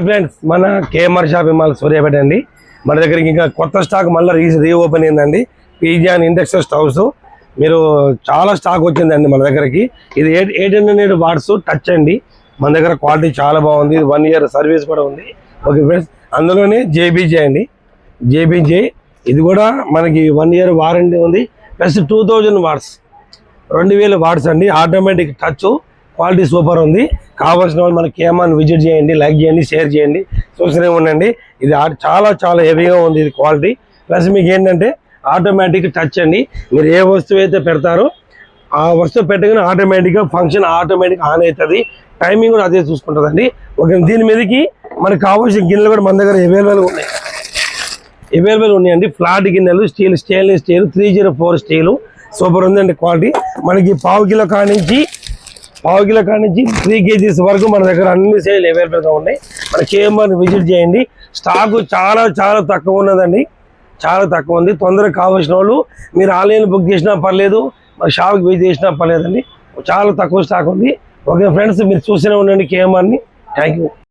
Friends మన KMR shopping mall Suryapet అండి. మన దగ్గరికి ఇంకా కొత్త స్టాక్ మళ్ళీ రీఓపెన్ అయిందండి. పీజియాన్ ఇండక్షన్ స్టవ్స్ మీరు చాలా స్టాక్ వచ్చిందండి మన దగ్గరికి. ఇది 800 వాట్స్ టచ్ అండి. మన దగ్గర క్వాలిటీ చాలా బాగుంది. 1 year సర్వీస్ కూడా ఉంది. ఓకే ఫ్రెండ్స్, అందులోనే జేబీజే అండి. జేబీజే ఇది కూడా మనకి 1 year వారంటీ ఉంది. ప్లస్ 2000 వాట్స్ 2000 వాట్స్ అండి. ఆటోమేటిక్ టచ్ క్వాలిటీ సూపర్ ఉంది. కావాల్సిన వాళ్ళు మన కేఎంఆర్ విజిట్ చేయండి, లైక్ చేయండి, షేర్ చేయండి, చూస్తూనే ఉండండి. ఇది చాలా చాలా హెవీగా ఉంది ఇది క్వాలిటీ. ప్లస్ మీకు ఏంటంటే ఆటోమేటిక్ టచ్ అండి. మీరు ఏ వస్తువు అయితే పెడతారో ఆ వస్తువు పెట్టగానే ఆటోమేటిక్గా ఫంక్షన్ ఆటోమేటిక్ ఆన్ అవుతుంది. టైమింగ్ కూడా అదే చూసుకుంటుందండి. ఓకే, దీని మీదకి మనకు కావాల్సిన గిన్నెలు కూడా మన దగ్గర అవైలబుల్ ఉన్నాయండి. ఫ్లాట్ గిన్నెలు, స్టెయిన్లెస్ స్టీల్ 304 స్టీలు సూపర్ ఉందండి క్వాలిటీ. మనకి పావు కిలో కానించి 3 kgs వరకు మన దగ్గర అన్ని సేల్ అవైలబుల్గా ఉన్నాయి. మన కేఎంఆర్ విజిట్ చేయండి. స్టాక్ చాలా చాలా తక్కువ ఉన్నదండి, చాలా తక్కువ ఉంది. తొందరగా కావాల్సిన వాళ్ళు మీరు ఆన్లైన్ బుక్ చేసినా పర్లేదు, మన షాప్కి విజిట్ చేసినా పర్లేదండి. చాలా తక్కువ స్టాక్ ఉంది. ఓకే ఫ్రెండ్స్, మీరు చూస్తూనే ఉండండి కేఎంఆర్ని. Thank you.